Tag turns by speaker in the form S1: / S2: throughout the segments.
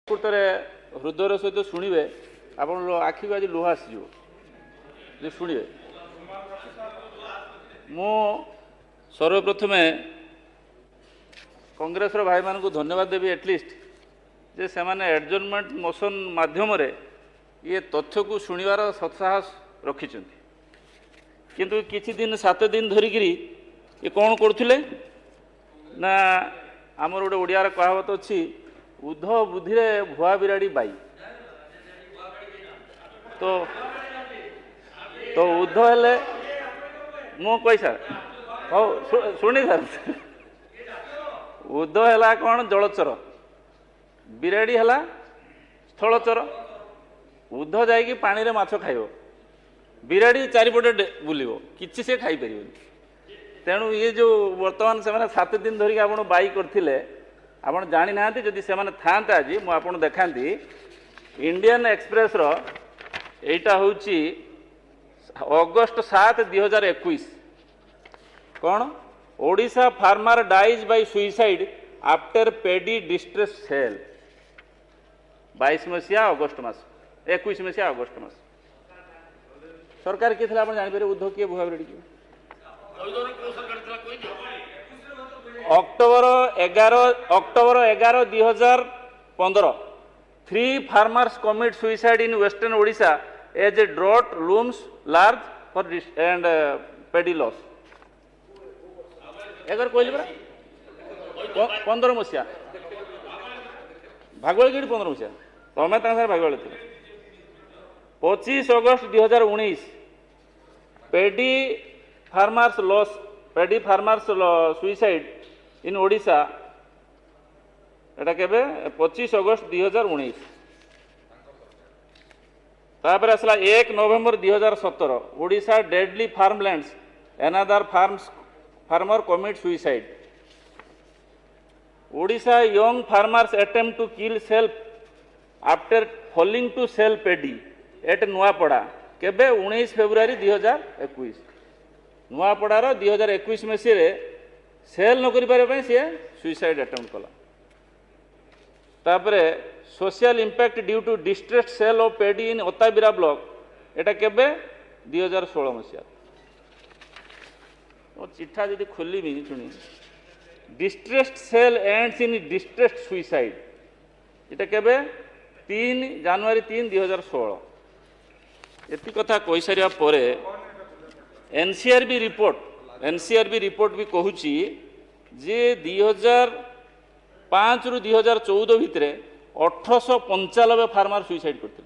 S1: प्रकृत हृदय सहित शुणे आप आखि को आज लुह आसो शुणे मु सर्वप्रथम कांग्रेस भाई मान को धन्यवाद देवी एटलिस्ट जे से माने एडजर्नमेंट मोशन माध्यम ये तथ्य को शुणवार सत्साहस रखी किंतु किछि दिन 7 दिन धरिकी ये कौन करुले ना आमर गोटे ओडियार कहावत अच्छी उध बुद्धि भुआ बिराड़ी बाई तो उध हेले मु कही सार हो शुणी सार उध है कौन जलचर बिराड़ी है स्थलचर उध जाइए पानी रे माछ खाइब बिराड़ी चारिपटे बुलिब किसी से खाई पार तेणु ये जो वर्तमान से 7 दिन धरिक आप बाई करथिले आपण जानी ना जदि से था आज मुझे देखा इंडियन एक्सप्रेस एटा हूँ अगस्ट 7 2021 कौन Odisha farmer dies by suicide after paddy distress sale 22 मसीहा अगस्ट मास 21 मसीहा अगस्ट मास सरकार किए आप जापर उद्योग किए भुआ बिराड़ी किए October 11 2015 3 farmers commit suicide in western Odisha as a drought looms large for and paddy loss एगर कहली परा 15 मसीहा भागवल 15 मसीहा तमें भागवल 25 अगस्त 2019 paddy farmers loss paddy farmers suicide in Odisha एटा केबे 25 अगस्त 2019 तापर असला 1 नवेम्बर 2017 Odisha deadly farmlands another farmer commit suicide Odisha young farmers attempt to kill self after falling to sell paddy at Nuapada केबे 19 फेब्रुआरी 2021 नुआपड़ार 2021 मसीह सेल न कर सी सुइसाइड अटेम्प्ट कला तापरे social impact due to distressed sale of paddy in Attabira block एटा केबे 2016 मसीहा चिठा जदि खोलमी शुणी distressed sale ends in distressed suicide एटा केबे 3 जनवरी 3 2016 एति कथा कहि सारिया परे एनसीआरबी रिपोर्ट भी कहूँ जे 2005 रु 2014 भितर 1895 फार्मर सुइसाइड करते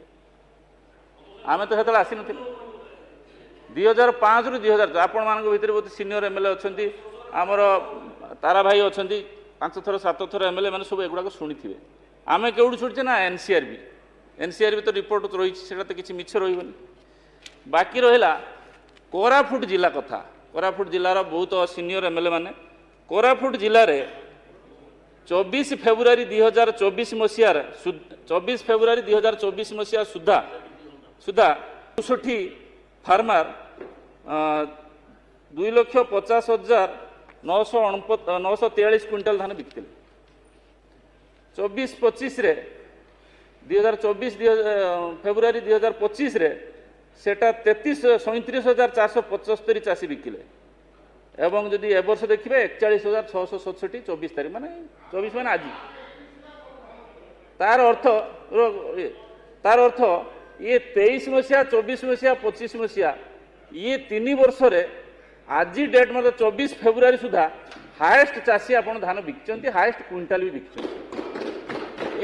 S1: आम तो से आसी ना 2005 रु 2000 आपण मान भितर बहुत सीनियर एमएलए अच्छा आमर तारा भाई अच्छा 5 थर 7 थर एमएलए मैंने सब एगुड़ा शुणी थे आम केवटू शुणुचे ना एनसीआरबी तो रिपोर्ट रही तो किसी मिछ रही बाकी रहा कोरापुट जिला कथा कोरापुट जिलार बहुत सीनियर एमएलए माने कोरापुट जिले में 24 फेब्रुआरी 2024 मसीह 24 फेब्रुआरी 2024 मसीहा सुधा 64 फार्मर 2,50,943 क्विंटाल धान बिकते 24-25 2024 फेब्रुआरी 2025 रे सेटा 37,475 चाषी बिकिले एवं जदि ए वर्ष देखिए 41,667 24 तारीख माने 24 माने आज तार अर्थ ये 23 मसीहा 24 मसीहा 25 मसीहा ये 3 वर्ष रे आज डेट मतलब 24 फेब्रुआरी सुधा हाएस्ट चाषी आपन धान बिकचंती हाएस्ट क्विंटाल भी बिकचंती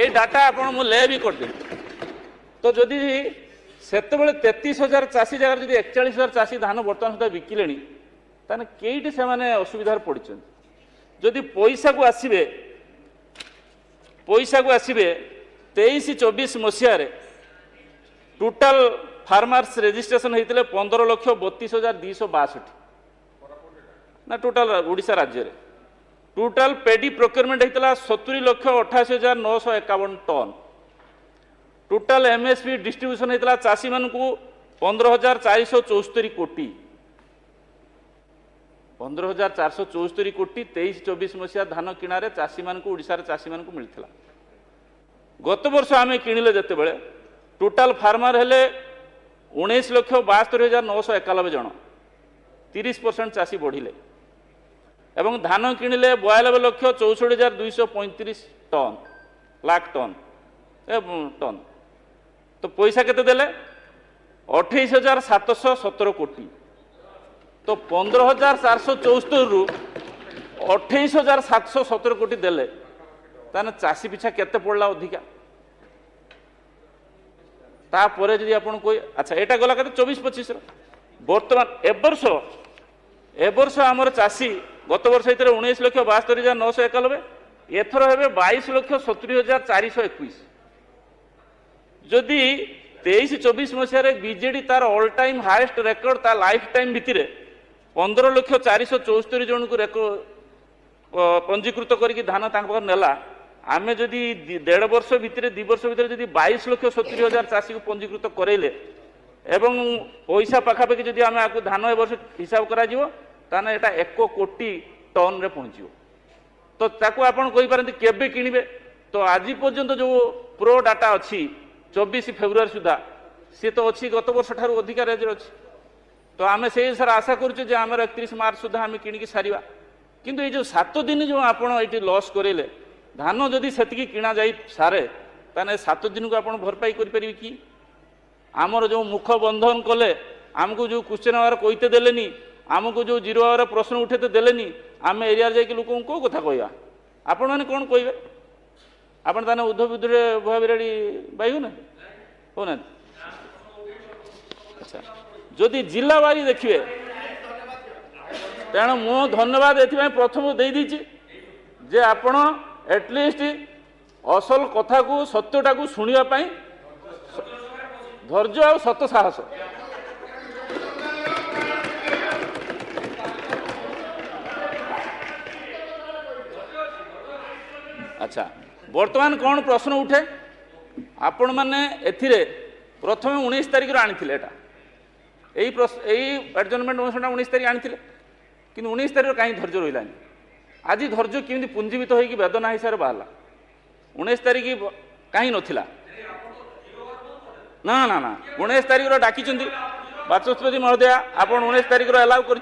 S1: ये डाटा आपन मु ले भी कर दे तो जदि सेते 33,000 चाषी जगह जब 41,000 चाषी धान बर्तमान सुधा बिकिले ताने केईटी से माने असुविधार पड़छन जदि पैसा को आसीबे 23-24 मसीह टोटाल फार्मर्स रजिस्ट्रेशन होते 15,32,262 ना टोटाल ओडिशा राज्य रे टोटाल पेडी प्रोक्योरमेंट होता 70,88,951 टन टोटाल एमएसपी डिस्ट्रीब्यूशन होता चाषी मान 15,474 कोटी 15,474 कोटी 23-24 मसीहा धान किणारे चाषी मान ओडिशा चाषी मान मिलता गत वर्ष आम किणिले जिते बड़े टोटाल फार्मर हेले 19,72,991 जन 30% चाषी बढ़िले एवं धान किणिले 92,64,235 टन लाख टन टन तो पैसा केते देले 28,717 कोटी तो 15,474 रु 28,717 कोटी देले ताने चाषी पिछा केते पड़ला अधिका तापर जदि आपन कोई अच्छा एटा गला केते 24-25 बर्तमान ए वर्ष आमर चाषी गत वर्ष 19,72,991 एथर हे 22,70,421 जदि 23-24 मसीह बीजेडी तार ऑल टाइम हाएस्ट रेकर्ड ता लाइफ टाइम भितर 15,474 जन को पंजीकृत करके धान नेला आम जदि 1.5 वर्ष भितर 2 वर्ष भितर जदि 22,70,000 चाषी को पंजीकृत करेले एवं पैसा पाखापाखि जदि आम आपको धान ए वर्ष हिसाब करा ताने एटा 1 कोटी टन रे पहुँचो तो ताकू आपण कहि पारंती केबे किनिबे तो आज पर्यंत जो प्रो डाटा अच्छी 24 फेब्रुआरी सुधा सी तो अच्छी गत वर्ष ठारू अधिका रेंज अच्छी तो आम से सर आशा करुचे जे आमर 31 मार्च सुधा आम किणिकी सारिबा किंतु ये जो 7 दिन जो आपण एटी लॉस करेले धान जदि सेतिकी किणा जाई सारे ताने 7 दिन को आपण भरपाई करि परिबे कि आमर जो मुख बंधन कले आमको जो क्वेश्चन आवर कइते देलेनी आमको जो 0 आवर प्रश्न उठेते देलेनी आम एरिया जाकि लोक को कथा कहवा आपण मैंने कौन कहे आपण ताने उद्धव विद्रे भुआ बिराड़ी बायु ना हो ना अच्छा जदि जिला वारी देखिए तेणु मो धन्यवाद ये प्रथम दे दीची जे आपण एटलिस्ट असल कथा को सत्यटा को शुणा धैर्य आ सत साहस अच्छा वर्तमान कौन प्रश्न उठे आपण मैंने एथिरे प्रथम 19 तारिख आनी एडजर्नमेंट 19 तारिख आनी कि 19 तारिख कहीं धैर्य रहा आज धैर्य केमी पुंजीवित होगी वेदना हिसाब से बाहर 19 तारिख कहीं नथिला ना ना ना 19 तारिख डाकी बाचस्पति महोदय आप 19 तारिख एलाउ कर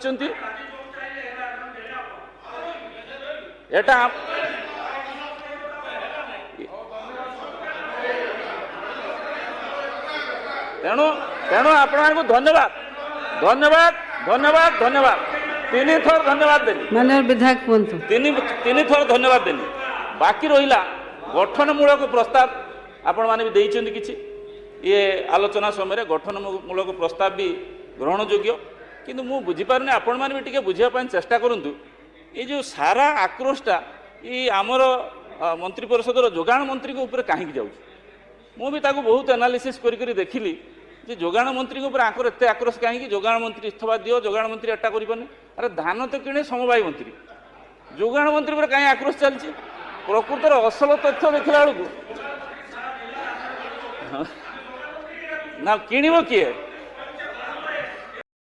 S1: तेणु तेणु आपको धन्यवाद धन्यवाद धन्यवाद धन्यवाद 3 थर धन्यवाद देनी
S2: माननीय विधायक कहतु
S1: 3 थर धन्यवाद देनी बाकी रहा गठनमूलक प्रस्ताव आपण मैंने भी देइछन्ति किछि ये आलोचना समय गठनमूलक प्रस्ताव भी ग्रहण योग्य किंतु मु बुझी पारनी आपण मैंने भी टिके बुझिया चेष्टा करंतु ये जो सारा आक्रोशटा ये आमर मंत्री परिषदर जोगाण मंत्री को ऊपर कहीं जाऊँ मु भी ताको बहुत एनालिसिस करी देखिली जे जोगाण मंत्री को ऊपर आकर एत आक्रोश कहीं जोगाण मंत्री इस्तीफा दियो जोगाण मंत्री एटा करें अरे धान तो किणे समवाय मंत्री जोगाण मंत्री पर कहीं आक्रोश चलती प्रकृतर असल तथ्य देखला बेलू ना किणव किए